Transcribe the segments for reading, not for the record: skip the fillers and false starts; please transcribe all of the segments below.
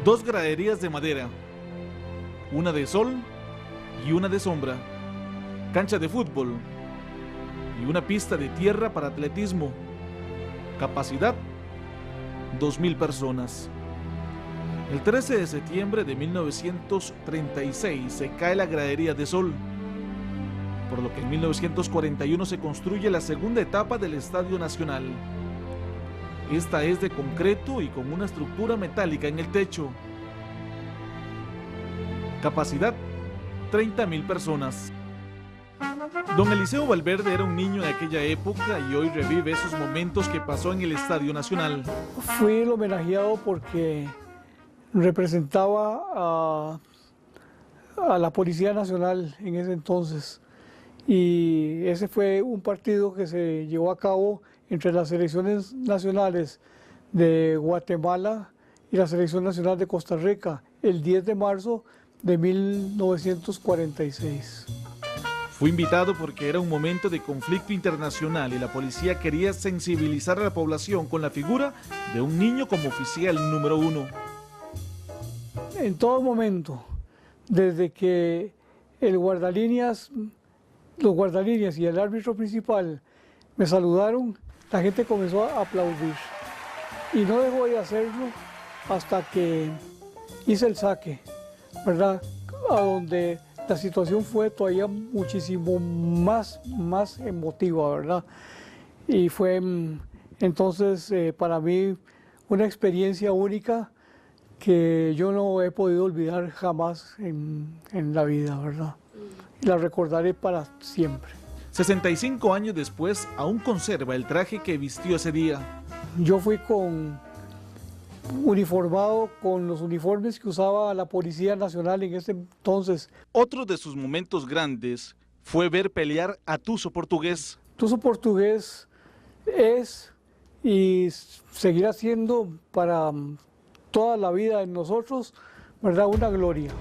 Dos graderías de madera, una de sol y una de sombra, cancha de fútbol y una pista de tierra para atletismo. Capacidad, 2.000 personas. El 13 de septiembre de 1936 se cae la gradería de sol, por lo que en 1941 se construye la segunda etapa del Estadio Nacional. Esta es de concreto y con una estructura metálica en el techo. Capacidad, 30.000 personas. Don Eliseo Valverde era un niño de aquella época y hoy revive esos momentos que pasó en el Estadio Nacional. Fui el homenajeado porque representaba a la Policía Nacional en ese entonces. Y ese fue un partido que se llevó a cabo entre las selecciones nacionales de Guatemala y la Selección Nacional de Costa Rica, el 10 de marzo de 1946. Fue invitado porque era un momento de conflicto internacional y la policía quería sensibilizar a la población con la figura de un niño como oficial número 1. En todo momento, desde que los guardalíneas y el árbitro principal me saludaron, la gente comenzó a aplaudir. Y no dejó de hacerlo hasta que hice el saque, ¿verdad? A donde la situación fue todavía muchísimo más emotiva, ¿verdad? Y fue entonces para mí una experiencia única que yo no he podido olvidar jamás en la vida, ¿verdad? Y la recordaré para siempre. 65 años después, aún conserva el traje que vistió ese día. Yo fui uniformado con los uniformes que usaba la Policía Nacional en ese entonces. Otro de sus momentos grandes fue ver pelear a Tuzo Portugués. Tuzo Portugués es y seguirá siendo para toda la vida de nosotros, ¿verdad?, una gloria.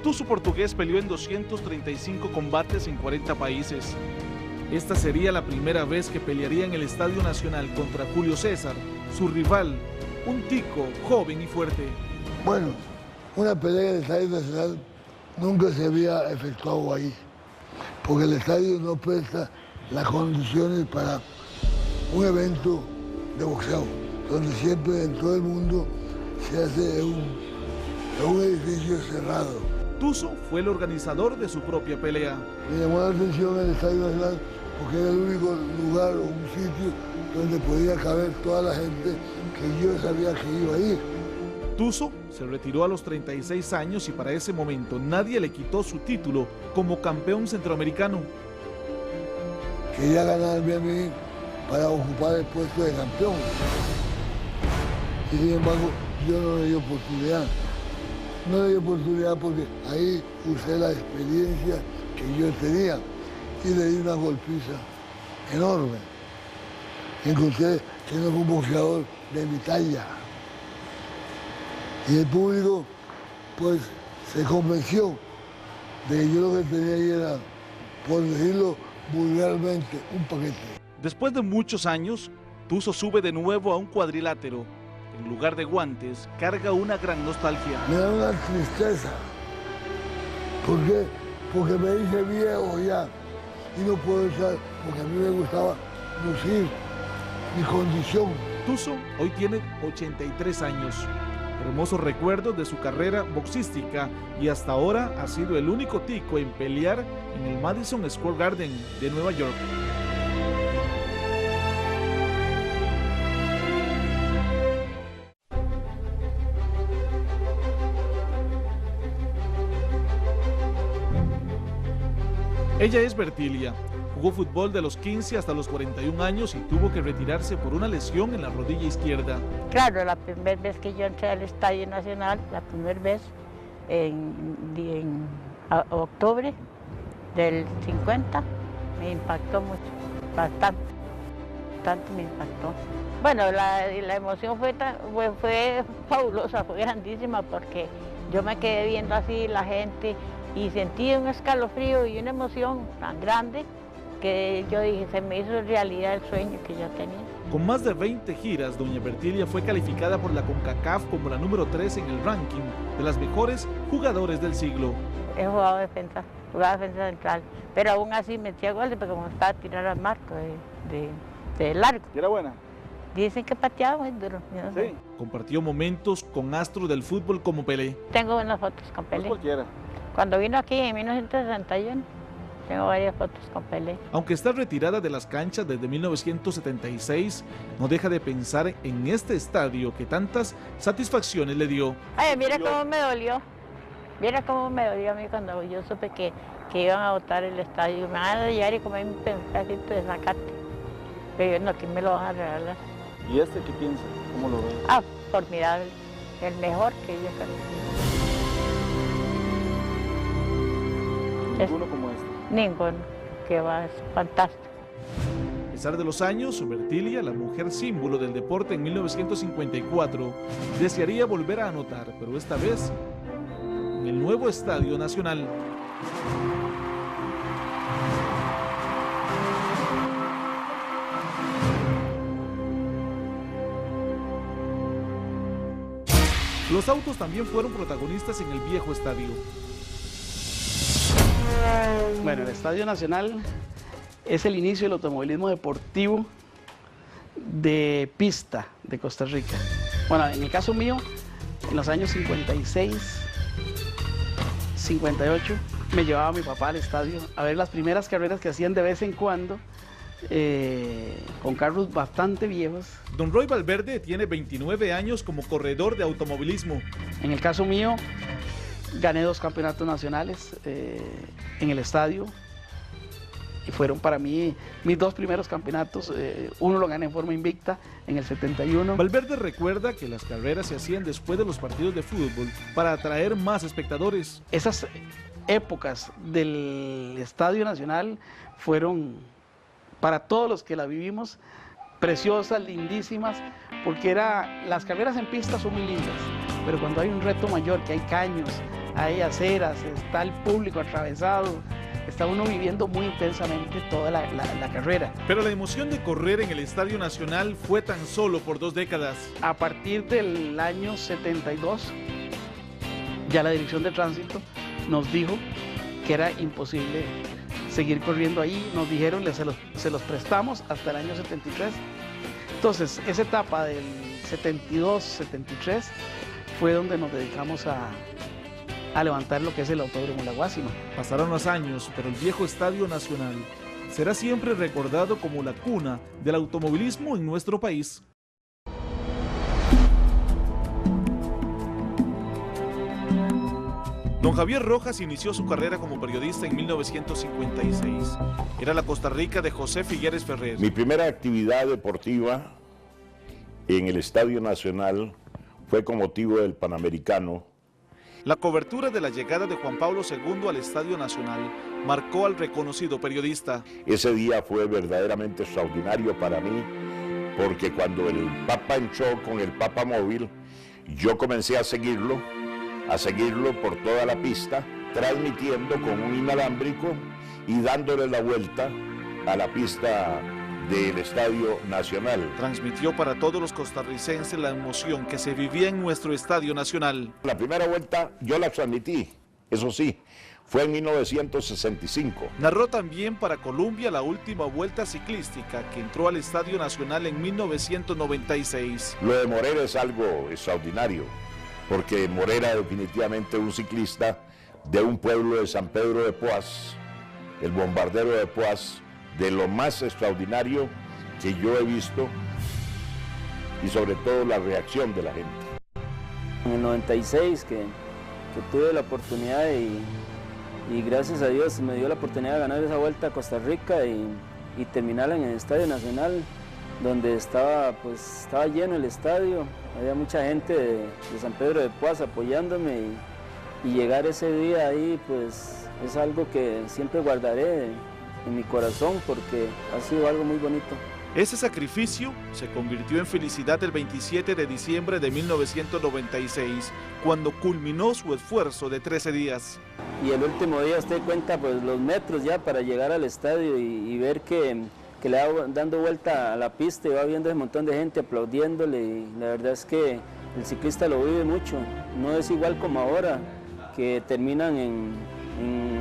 Tuzo Portugués peleó en 235 combates en 40 países. Esta sería la primera vez que pelearía en el Estadio Nacional contra Julio César, su rival, un tico joven y fuerte. Bueno, una pelea en el Estadio Nacional nunca se había efectuado ahí, porque el estadio no presta las condiciones para un evento de boxeo, donde siempre en todo el mundo se hace en un edificio cerrado. Tuzo fue el organizador de su propia pelea. Me llamó la atención el Estadio Nacional porque era el único lugar o un sitio donde podía caber toda la gente que yo sabía que iba a ir. Tuzo se retiró a los 36 años y para ese momento nadie le quitó su título como campeón centroamericano. Quería ganarme a mí para ocupar el puesto de campeón. Y sin embargo, yo no le di oportunidad. No le di oportunidad porque ahí usé la experiencia que yo tenía y le di una golpiza enorme. Encontré que no fue un boxeador de mi talla. Y el público, pues, se convenció de que yo lo que tenía ahí era, por decirlo vulgarmente, un paquete. Después de muchos años, Tuzo sube de nuevo a un cuadrilátero. En lugar de guantes, carga una gran nostalgia. Me da una tristeza. ¿Por qué? Porque me hice viejo ya y no puedo estar, porque a mí me gustaba lucir mi condición. Tuzo hoy tiene 83 años. Hermosos recuerdos de su carrera boxística y hasta ahora ha sido el único tico en pelear en el Madison Square Garden de Nueva York. Ella es Bertilia. Jugó fútbol de los 15 hasta los 41 años y tuvo que retirarse por una lesión en la rodilla izquierda. Claro, la primera vez que yo entré al Estadio Nacional, la primera vez en octubre del 50, me impactó mucho, bastante me impactó. Bueno, la emoción fue fabulosa, fue grandísima porque yo me quedé viendo así la gente y sentí un escalofrío y una emoción tan grande que yo dije, se me hizo realidad el sueño que yo tenía. Con más de 20 giras, doña Bertilia fue calificada por la CONCACAF como la número 3 en el ranking de las mejores jugadores del siglo. He jugado defensa, jugaba defensa central, pero aún así metía goles porque como estaba a tirar al marco de largo. ¿Y era buena? Dicen que pateaba muy duro. Yo no sé. Compartió momentos con astros del fútbol como Pelé. Tengo unas fotos con Pelé. Cualquiera. Cuando vino aquí en 1961, tengo varias fotos con Pelé. Aunque está retirada de las canchas desde 1976, no deja de pensar en este estadio que tantas satisfacciones le dio. Ay, mira cómo me dolió. Mira cómo me dolió a mí cuando yo supe que iban a botar el estadio. Me van a llevar y comer un pedacito de zacate. Pero yo no, aquí me lo van a regalar. ¿Y este qué piensa? ¿Cómo lo ve? Ah, formidable. El mejor que yo creo. Ninguno como este. Ninguno, que va, es fantástico. A pesar de los años, Bertilia, la mujer símbolo del deporte en 1954, desearía volver a anotar, pero esta vez en el nuevo Estadio Nacional. Los autos también fueron protagonistas en el viejo estadio. Bueno, el Estadio Nacional es el inicio del automovilismo deportivo de pista de Costa Rica. Bueno, en el caso mío, en los años 56, 58, me llevaba mi papá al estadio a ver las primeras carreras que hacían de vez en cuando, con carros bastante viejos. Don Roy Valverde tiene 29 años como corredor de automovilismo. En el caso mío, gané 2 campeonatos nacionales en el estadio y fueron para mí mis 2 primeros campeonatos. Uno lo gané en forma invicta en el 71. Valverde recuerda que las carreras se hacían después de los partidos de fútbol para atraer más espectadores. Esas épocas del Estadio Nacional fueron, para todos los que la vivimos, preciosas, lindísimas, porque las carreras en pista son muy lindas, pero cuando hay un reto mayor, que hay caños, hay aceras, está el público atravesado, está uno viviendo muy intensamente toda la carrera. Pero la emoción de correr en el Estadio Nacional fue tan solo por 2 décadas. A partir del año 72, ya la Dirección de Tránsito nos dijo que era imposible seguir corriendo ahí. Nos dijeron, se los prestamos hasta el año 73. Entonces, esa etapa del 72-73 fue donde nos dedicamos a levantar lo que es el Autódromo La Guásima. Pasaron los años, pero el viejo Estadio Nacional será siempre recordado como la cuna del automovilismo en nuestro país. Don Javier Rojas inició su carrera como periodista en 1956. Era la Costa Rica de José Figueres Ferrer. Mi primera actividad deportiva en el Estadio Nacional fue con motivo del Panamericano. La cobertura de la llegada de Juan Pablo II al Estadio Nacional marcó al reconocido periodista. Ese día fue verdaderamente extraordinario para mí, porque cuando el Papa entró con el Papa Móvil, yo comencé a seguirlo por toda la pista, transmitiendo con un inalámbrico y dándole la vuelta a la pista del Estadio Nacional. Transmitió para todos los costarricenses la emoción que se vivía en nuestro Estadio Nacional. La primera vuelta yo la transmití, eso sí, fue en 1965. Narró también para Colombia la última vuelta ciclística que entró al Estadio Nacional en 1996. Lo de Morera es algo extraordinario, porque Morera definitivamente un ciclista de un pueblo de San Pedro de Poás, el bombardero de Poás, de lo más extraordinario que yo he visto, y sobre todo la reacción de la gente. En el 96 que tuve la oportunidad y gracias a Dios me dio la oportunidad de ganar esa vuelta a Costa Rica y terminarla en el Estadio Nacional, donde estaba lleno el estadio, había mucha gente de San Pedro de Poás apoyándome y llegar ese día ahí pues es algo que siempre guardaré en mi corazón porque ha sido algo muy bonito. Ese sacrificio se convirtió en felicidad el 27 de diciembre de 1996, cuando culminó su esfuerzo de 13 días. Y el último día usted cuenta pues los metros ya para llegar al estadio y ver que le va dando vuelta a la pista y va viendo un montón de gente aplaudiéndole, y la verdad es que el ciclista lo vive mucho, no es igual como ahora, que terminan en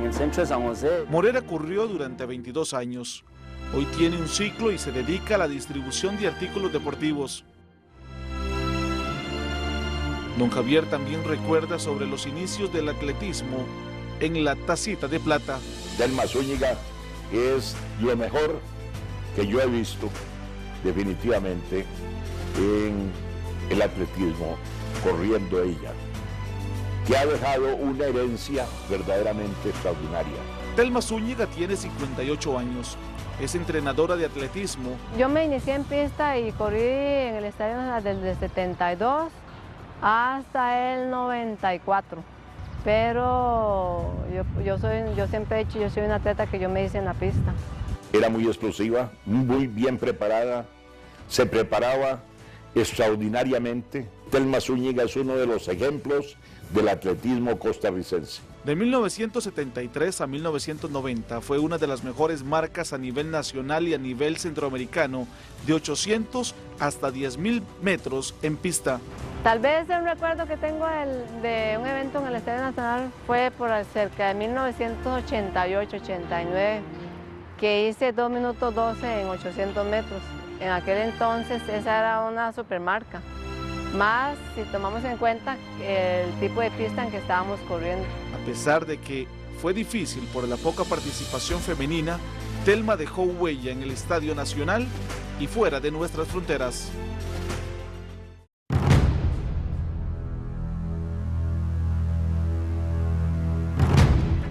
el centro de San José. Morera corrió durante 22 años. Hoy tiene un ciclo y se dedica a la distribución de artículos deportivos. Don Javier también recuerda sobre los inicios del atletismo en la Tacita de Plata. Telma Zúñiga es lo mejor que yo he visto definitivamente en el atletismo, corriendo ella, que ha dejado una herencia verdaderamente extraordinaria. Telma Zúñiga tiene 58 años. Es entrenadora de atletismo. Yo me inicié en pista y corrí en el Estadio Nacional desde el 72 hasta el 94. Pero yo siempre he dicho, yo soy una atleta que yo me hice en la pista. Era muy explosiva, muy bien preparada, se preparaba extraordinariamente. Telma Zúñiga es uno de los ejemplos del atletismo costarricense. De 1973 a 1990 fue una de las mejores marcas a nivel nacional y a nivel centroamericano, de 800 hasta 10.000 metros en pista. Tal vez un recuerdo que tengo de un evento en el Estadio Nacional fue por cerca de 1988-89, que hice 2 minutos 12 en 800 metros. En aquel entonces esa era una supermarca, más si tomamos en cuenta el tipo de pista en que estábamos corriendo. A pesar de que fue difícil por la poca participación femenina, Telma dejó huella en el Estadio Nacional y fuera de nuestras fronteras.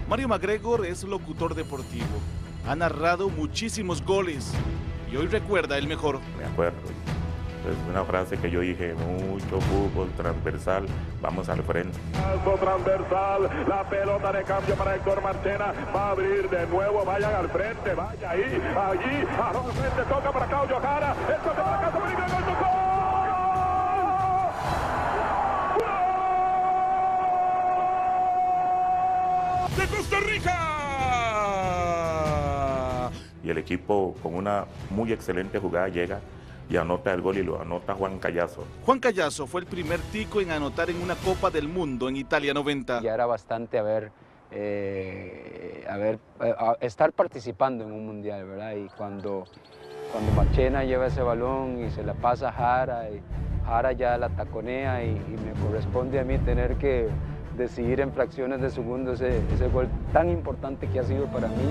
Mario MacGregor es locutor deportivo. Ha narrado muchísimos goles y hoy recuerda el mejor. Me acuerdo. Es una frase que yo dije: mucho fútbol transversal, vamos al frente. Transversal, la pelota de cambio para Héctor Marchena, va a abrir de nuevo, vayan al frente, vaya ahí, allí, al frente, toca para Claudio Jara, el toque para Caso Peligro, el gol. ¡De Costa Rica! Y el equipo, con una muy excelente jugada, llega y anota el gol, y lo anota Juan Callazo. Juan Callazo fue el primer tico en anotar en una Copa del Mundo en Italia 90. Ya era bastante estar participando en un mundial, ¿verdad? Y cuando Marchena lleva ese balón y se la pasa a Jara, y Jara ya la taconea y me corresponde a mí tener que decidir en fracciones de segundos ese gol tan importante que ha sido para mí.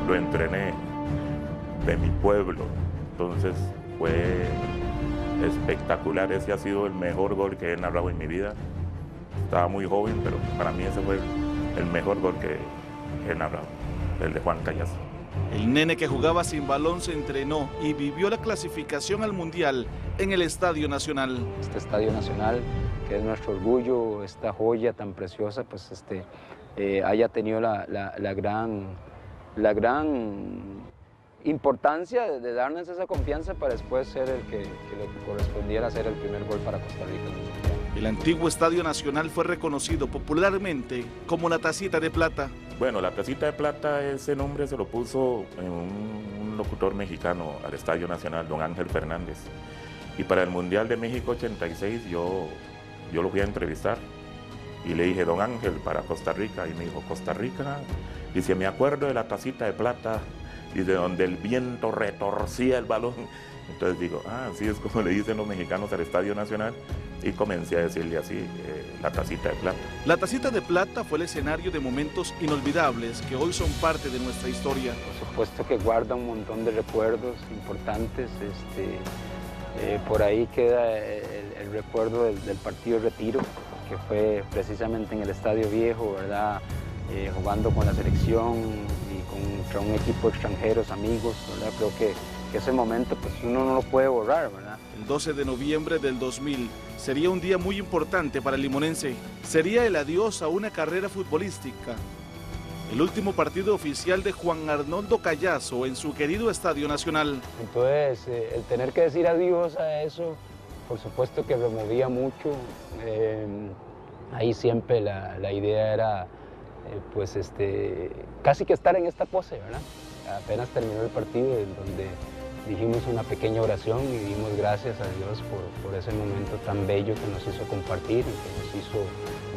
Lo entrené de mi pueblo, entonces fue espectacular. Ese ha sido el mejor gol que he narrado en mi vida. Estaba muy joven, pero para mí ese fue el mejor gol que he narrado, el de Juan Callazo. El nene que jugaba sin balón se entrenó y vivió la clasificación al Mundial en el Estadio Nacional. Este Estadio Nacional, que es nuestro orgullo, esta joya tan preciosa, pues haya tenido la gran importancia de darnos esa confianza para después ser el que le correspondiera ser el primer gol para Costa Rica. El antiguo Estadio Nacional fue reconocido popularmente como la Tacita de Plata. Bueno, la Tacita de Plata, ese nombre se lo puso un locutor mexicano al Estadio Nacional, don Ángel Fernández. Y para el Mundial de México 86 yo lo fui a entrevistar y le dije: don Ángel, para Costa Rica. Y me dijo: Costa Rica. Dice: me acuerdo de la Tacita de Plata y de donde el viento retorcía el balón. Entonces digo: así es como le dicen los mexicanos al Estadio Nacional. Y comencé a decirle así, la Tacita de Plata. La Tacita de Plata fue el escenario de momentos inolvidables que hoy son parte de nuestra historia. Por supuesto que guarda un montón de recuerdos importantes. Por ahí queda el recuerdo del partido de retiro, que fue precisamente en el Estadio Viejo, ¿verdad? Jugando con la selección y contra un equipo de extranjeros, amigos, ¿verdad? Creo que ese momento pues uno no lo puede borrar, ¿verdad? El 12 de noviembre del 2000 sería un día muy importante para el limonense. Sería el adiós a una carrera futbolística el último partido oficial de Juan Arnoldo Callazo en su querido Estadio Nacional. Entonces, el tener que decir adiós a eso, por supuesto que removía mucho. Ahí siempre la idea era, casi que estar en esta pose, ¿verdad? Apenas terminó el partido, en donde dijimos una pequeña oración y dimos gracias a Dios por ese momento tan bello que nos hizo compartir y que nos hizo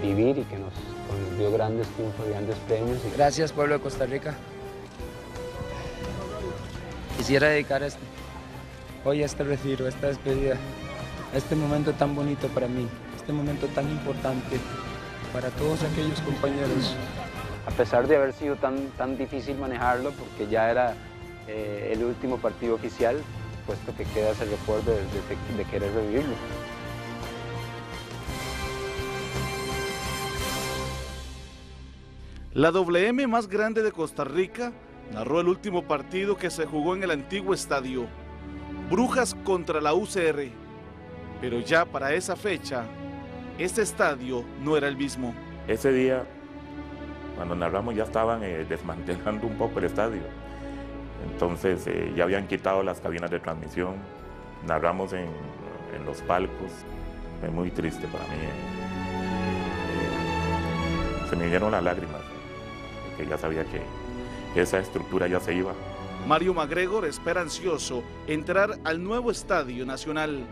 vivir y que nos dio grandes triunfos, grandes premios. Gracias, pueblo de Costa Rica. Quisiera dedicar hoy a este retiro, a esta despedida, a este momento tan bonito para mí, este momento tan importante para todos aquellos compañeros. A pesar de haber sido tan difícil manejarlo, porque ya era el último partido oficial, puesto que queda ese recuerdo de querer revivirlo. La WM más grande de Costa Rica narró el último partido que se jugó en el antiguo estadio, Brujas contra la UCR. Pero ya para esa fecha, este estadio no era el mismo. Ese día, cuando narramos, ya estaban desmantelando un poco el estadio. Entonces ya habían quitado las cabinas de transmisión, narramos en los palcos. Fue muy triste para mí. Se me vinieron las lágrimas, porque ya sabía que esa estructura ya se iba. Mario MacGregor espera ansioso entrar al nuevo Estadio Nacional,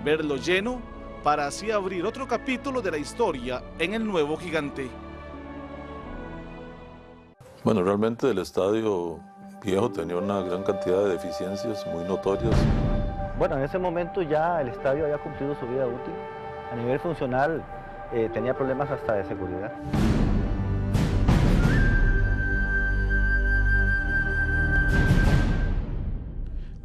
verlo lleno para así abrir otro capítulo de la historia en el nuevo gigante. Bueno, realmente el estadio viejo tenía una gran cantidad de deficiencias muy notorias. Bueno, en ese momento ya el estadio había cumplido su vida útil. A nivel funcional tenía problemas hasta de seguridad.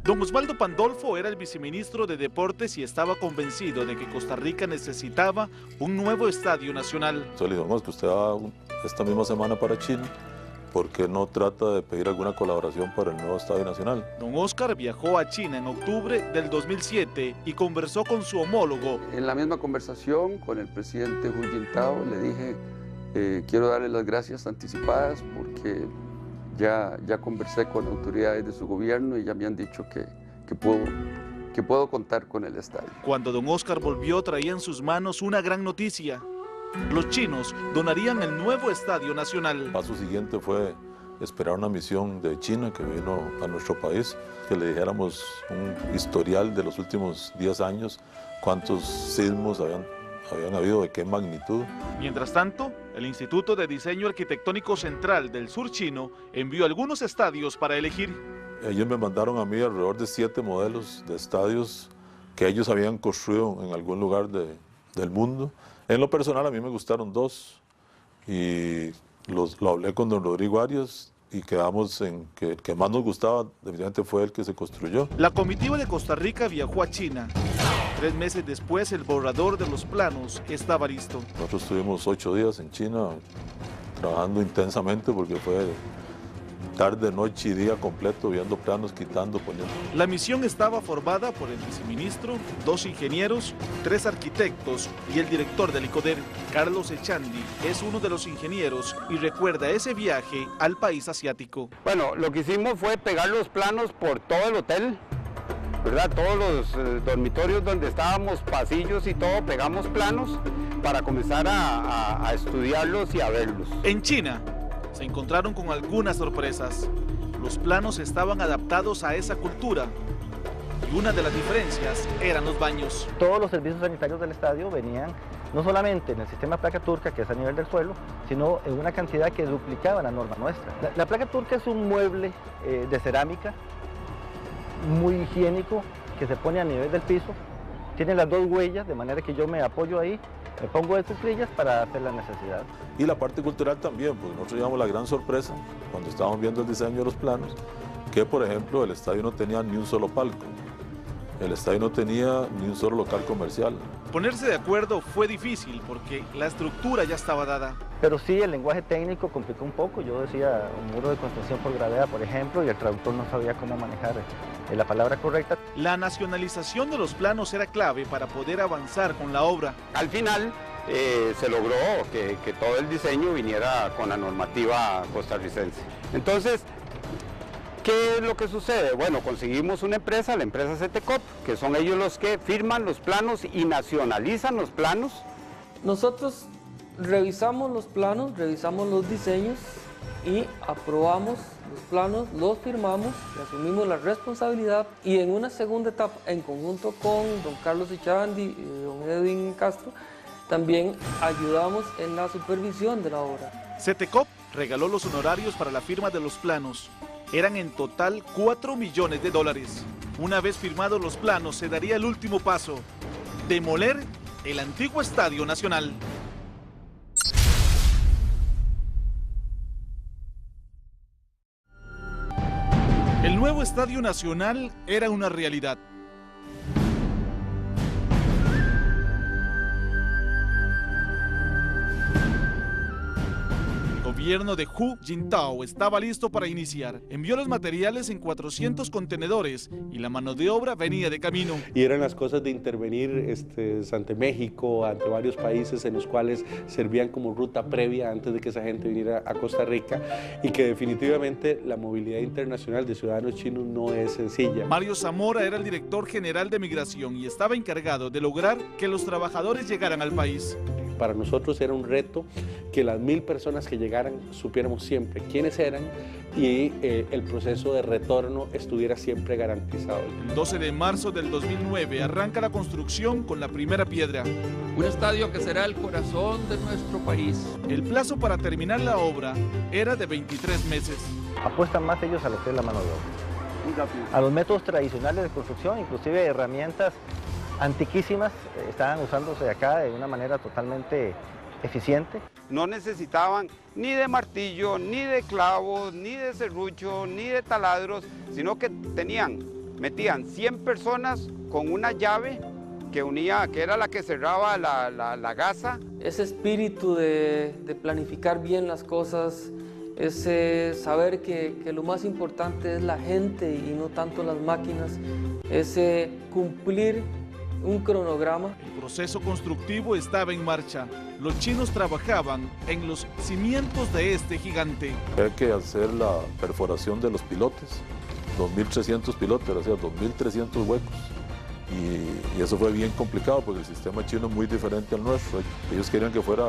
Don Osvaldo Pandolfo era el viceministro de Deportes y estaba convencido de que Costa Rica necesitaba un nuevo Estadio Nacional. Entonces le digo, que usted va esta misma semana para China, ¿por qué no trata de pedir alguna colaboración para el nuevo Estadio Nacional? Don Oscar viajó a China en octubre del 2007 y conversó con su homólogo. En la misma conversación con el presidente Hu Jintao le dije, quiero darle las gracias anticipadas porque ya conversé con autoridades de su gobierno y ya me han dicho que puedo contar con el estadio. Cuando don Oscar volvió, traía en sus manos una gran noticia. Los chinos donarían el nuevo Estadio Nacional. El paso siguiente fue esperar una misión de China que vino a nuestro país, que le dijéramos un historial de los últimos 10 años, cuántos sismos habían habido, de qué magnitud. Mientras tanto, el Instituto de Diseño Arquitectónico Central del Sur Chino envió algunos estadios para elegir. Ellos me mandaron a mí alrededor de 7 modelos de estadios que ellos habían construido en algún lugar del mundo. En lo personal a mí me gustaron 2 y lo hablé con don Rodrigo Arias y quedamos en que el que más nos gustaba definitivamente fue el que se construyó. La comitiva de Costa Rica viajó a China. 3 meses después el borrador de los planos estaba listo. Nosotros estuvimos 8 días en China trabajando intensamente porque fue tarde, noche y día completo viendo planos, quitando, poniendo. La misión estaba formada por el viceministro, 2 ingenieros, 3 arquitectos y el director del ICODER. Carlos Echandi es uno de los ingenieros y recuerda ese viaje al país asiático. Bueno, lo que hicimos fue pegar los planos por todo el hotel, ¿verdad? Todos los dormitorios donde estábamos, pasillos y todo, pegamos planos para comenzar a estudiarlos y a verlos. En China se encontraron con algunas sorpresas. Los planos estaban adaptados a esa cultura y una de las diferencias eran los baños. Todos los servicios sanitarios del estadio venían no solamente en el sistema placa turca, que es a nivel del suelo, sino en una cantidad que duplicaba la norma nuestra. La placa turca es un mueble de cerámica muy higiénico que se pone a nivel del piso. Tiene las 2 huellas, de manera que yo me apoyo ahí, me pongo de cuclillas para hacer la necesidad. Y la parte cultural también, porque nosotros llevamos la gran sorpresa cuando estábamos viendo el diseño de los planos, que por ejemplo el estadio no tenía ni un solo palco, el estadio no tenía ni un solo local comercial. Ponerse de acuerdo fue difícil porque la estructura ya estaba dada. Pero sí, el lenguaje técnico complicó un poco. Yo decía un muro de contención por gravedad, por ejemplo, y el traductor no sabía cómo manejar la palabra correcta. La nacionalización de los planos era clave para poder avanzar con la obra. Al final, se logró que todo el diseño viniera con la normativa costarricense. Entonces, ¿qué es lo que sucede? Bueno, conseguimos una empresa, la empresa CETECOP, que son ellos los que firman los planos y nacionalizan los planos. Nosotros revisamos los planos, revisamos los diseños y aprobamos los planos, los firmamos, asumimos la responsabilidad y en una segunda etapa, en conjunto con don Carlos Echandi y don Edwin Castro, también ayudamos en la supervisión de la obra. CETECOP regaló los honorarios para la firma de los planos. Eran en total $4 millones. Una vez firmados los planos, se daría el último paso: demoler el antiguo Estadio Nacional. El nuevo Estadio Nacional era una realidad. El gobierno de Hu Jintao estaba listo para iniciar. Envió los materiales en 400 contenedores y la mano de obra venía de camino. Y eran las cosas de intervenir ante México, ante varios países en los cuales servían como ruta previa antes de que esa gente viniera a Costa Rica, y que definitivamente la movilidad internacional de ciudadanos chinos no es sencilla. Mario Zamora era el director general de Migración y estaba encargado de lograr que los trabajadores llegaran al país. Para nosotros era un reto que las 1000 personas que llegaran supiéramos siempre quiénes eran y el proceso de retorno estuviera siempre garantizado. El 12 de marzo del 2009 arranca la construcción con la primera piedra. Un estadio que será el corazón de nuestro país. El plazo para terminar la obra era de 23 meses. Apuestan más ellos a lo que es la mano de obra, a los métodos tradicionales de construcción, inclusive herramientas antiquísimas estaban usándose acá de una manera totalmente eficiente. No necesitaban ni de martillo, ni de clavos, ni de serrucho, ni de taladros, sino que metían 100 personas con una llave que unía, que era la que cerraba la gasa. Ese espíritu de planificar bien las cosas, ese saber que lo más importante es la gente y no tanto las máquinas, ese cumplir un cronograma. El proceso constructivo estaba en marcha. Los chinos trabajaban en los cimientos de este gigante. Hay que hacer la perforación de los pilotes, 2.300 pilotes, o sea, 2.300 huecos. Y eso fue bien complicado porque el sistema chino es muy diferente al nuestro. Ellos querían que fuera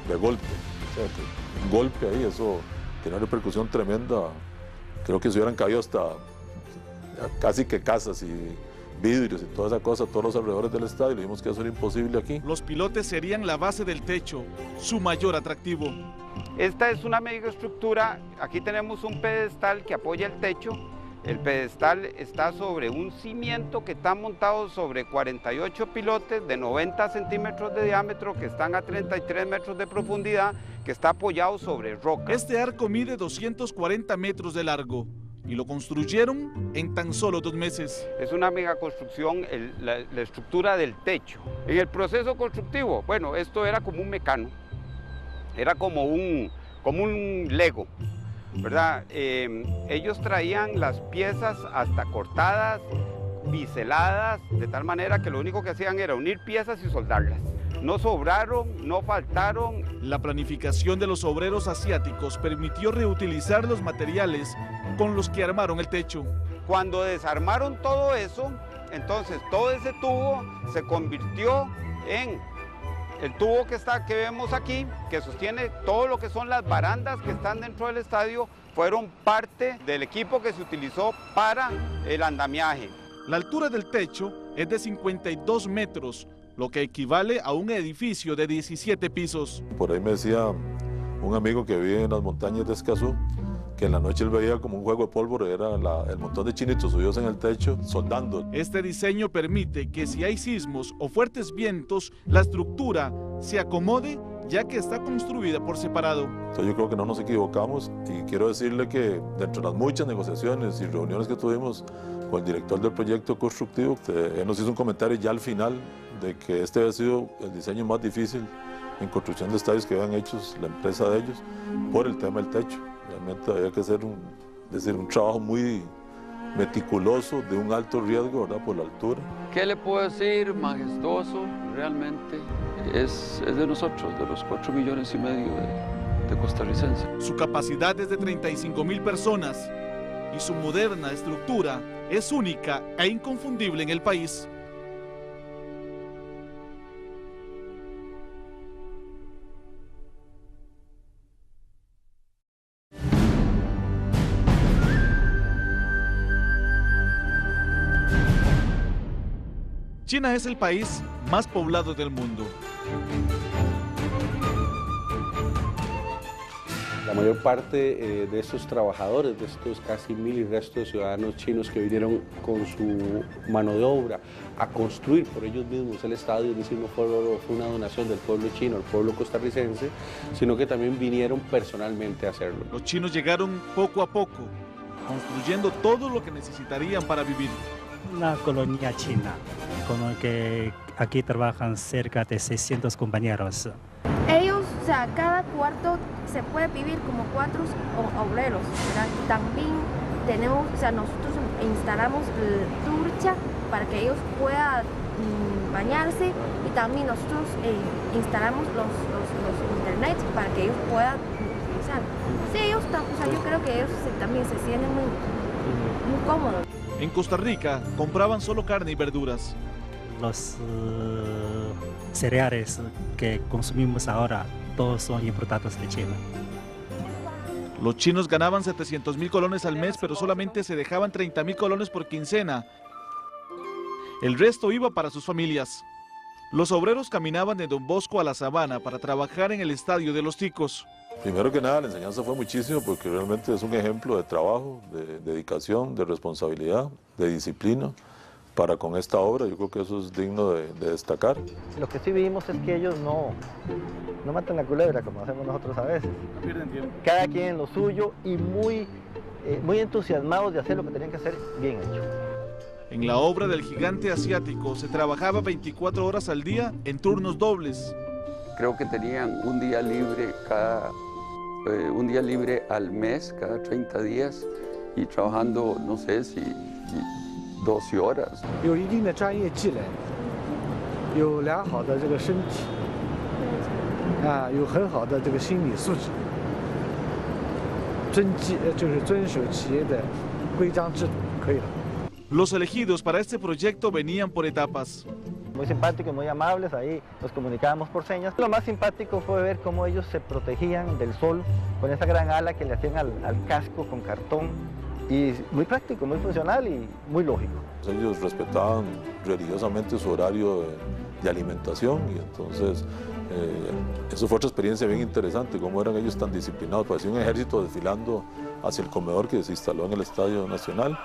de golpe, o sea, que un golpe ahí, eso tiene una repercusión tremenda. Creo que se hubieran caído hasta casi que casas y vidrios y toda esa cosa, todos los alrededores del estadio, y vimos que eso era imposible aquí. Los pilotes serían la base del techo, su mayor atractivo. Esta es una megaestructura, aquí tenemos un pedestal que apoya el techo. El pedestal está sobre un cimiento que está montado sobre 48 pilotes de 90 centímetros de diámetro que están a 33 metros de profundidad, que está apoyado sobre roca. Este arco mide 240 metros de largo y lo construyeron en tan solo 2 meses. Es una megaconstrucción, la estructura del techo. En el proceso constructivo, bueno, esto era como un mecano, era como un Lego, ¿verdad? Ellos traían las piezas hasta cortadas, biseladas, de tal manera que lo único que hacían era unir piezas y soldarlas. No sobraron, no faltaron. La planificación de los obreros asiáticos permitió reutilizar los materiales con los que armaron el techo. Cuando desarmaron todo eso, entonces todo ese tubo se convirtió en el tubo que vemos aquí, que sostiene todo lo que son las barandas que están dentro del estadio, fueron parte del equipo que se utilizó para el andamiaje. La altura del techo es de 52 metros, lo que equivale a un edificio de 17 pisos. Por ahí me decía un amigo que vive en las montañas de Escazú, que en la noche él veía como un juego de pólvora, era el montón de chinitos subidos en el techo soldando. Este diseño permite que si hay sismos o fuertes vientos, la estructura se acomode ya que está construida por separado. Entonces yo creo que no nos equivocamos y quiero decirle que dentro de las muchas negociaciones y reuniones que tuvimos con el director del proyecto constructivo, él nos hizo un comentario ya al final de que este había sido el diseño más difícil en construcción de estadios que habían hecho la empresa de ellos por el tema del techo. Realmente había que hacer un trabajo muy meticuloso, de un alto riesgo, ¿verdad?, por la altura. ¿Qué le puedo decir? Majestuoso, realmente. es de nosotros, de los 4,5 millones de costarricenses. Su capacidad es de 35.000 personas y su moderna estructura es única e inconfundible en el país. China es el país más poblado del mundo. La mayor parte de estos trabajadores, de estos casi 1.000 y resto de ciudadanos chinos que vinieron con su mano de obra a construir por ellos mismos el estadio, es decir, no fue una donación del pueblo chino al pueblo costarricense, sino que también vinieron personalmente a hacerlo. Los chinos llegaron poco a poco, construyendo todo lo que necesitarían para vivir. Una colonia china, con la que aquí trabajan cerca de 600 compañeros. Ellos, o sea, cada cuarto se puede vivir como 4 obreros, ¿verdad? También tenemos, o sea, nosotros instalamos ducha para que ellos puedan bañarse y también nosotros instalamos los internet para que ellos puedan utilizar. Sí, ellos, o sea, yo creo que ellos también se sienten muy cómodos. En Costa Rica compraban solo carne y verduras. Los cereales que consumimos ahora todos son importados de China. Los chinos ganaban 700.000 colones al mes, pero solamente se dejaban 30.000 colones por quincena. El resto iba para sus familias. Los obreros caminaban de Don Bosco a la Sabana para trabajar en el estadio de Los Ticos. Primero que nada, la enseñanza fue muchísimo porque realmente es un ejemplo de trabajo, de dedicación, de responsabilidad, de disciplina para con esta obra. Yo creo que eso es digno de destacar. Lo que sí vimos es que ellos no matan la culebra como hacemos nosotros a veces. No pierden tiempo. Cada quien en lo suyo y muy entusiasmados de hacer lo que tenían que hacer bien hecho. En la obra del gigante asiático se trabajaba 24 horas al día en turnos dobles. Creo que tenían un día libre al mes, cada 30 días, y trabajando, no sé si 12 horas. 有一定的专业技能，有良好的这个身体，有很好的这个心理素质，就是遵守企业的规章制度，可以了。 Los elegidos para este proyecto venían por etapas. Muy simpáticos, muy amables, ahí nos comunicábamos por señas. Lo más simpático fue ver cómo ellos se protegían del sol con esa gran ala que le hacían al casco con cartón. Y muy práctico, muy funcional y muy lógico. Ellos respetaban religiosamente su horario de alimentación y entonces eso fue otra experiencia bien interesante, cómo eran ellos tan disciplinados. Parecía un ejército desfilando hacia el comedor que se instaló en el Estadio Nacional.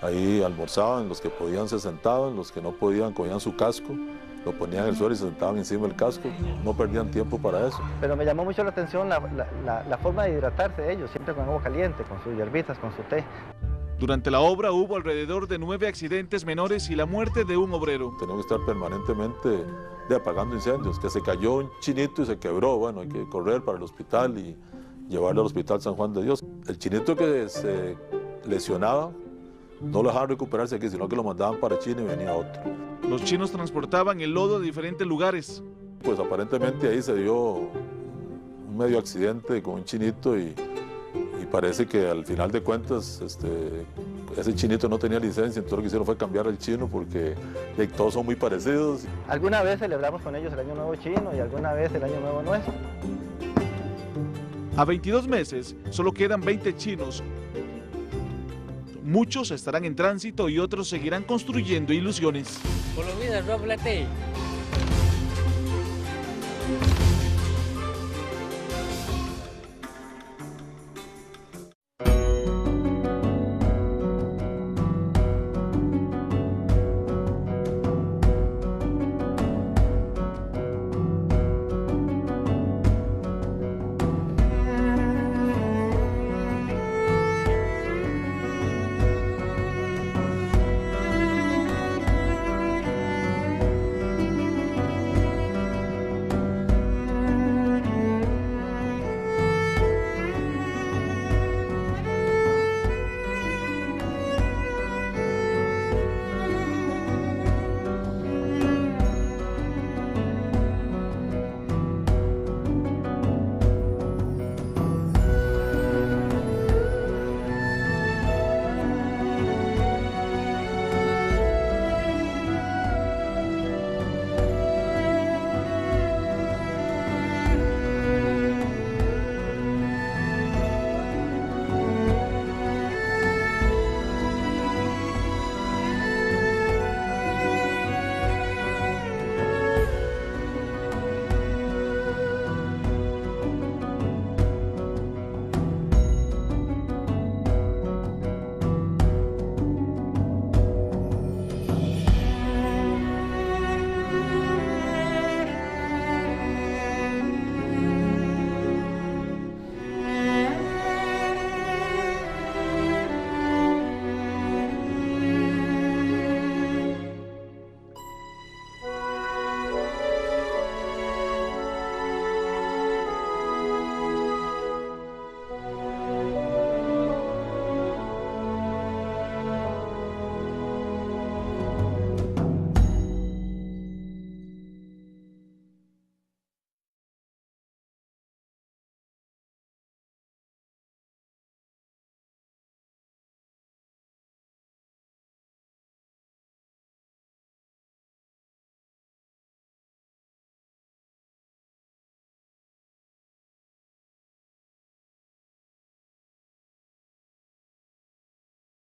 Ahí almorzaban, los que podían se sentaban, los que no podían cogían su casco, lo ponían en el suelo y se sentaban encima del casco, no perdían tiempo para eso. Pero me llamó mucho la atención la forma de hidratarse de ellos, siempre con agua caliente, con sus hierbitas, con su té. Durante la obra hubo alrededor de 9 accidentes menores y la muerte de un obrero. Tenemos que estar permanentemente apagando incendios, que se cayó un chinito y se quebró, bueno, hay que correr para el hospital y llevarlo al Hospital San Juan de Dios. El chinito que se lesionaba, no lo dejaban recuperarse aquí, sino que lo mandaban para China y venía otro. Los chinos transportaban el lodo de diferentes lugares. Pues aparentemente ahí se dio un medio accidente con un chinito y parece que al final de cuentas ese chinito no tenía licencia, entonces lo que hicieron fue cambiar el chino porque todos son muy parecidos. Alguna vez celebramos con ellos el Año Nuevo chino y alguna vez el Año Nuevo nuestro. A 22 meses solo quedan 20 chinos. Muchos estarán en tránsito y otros seguirán construyendo ilusiones. Por lo menos,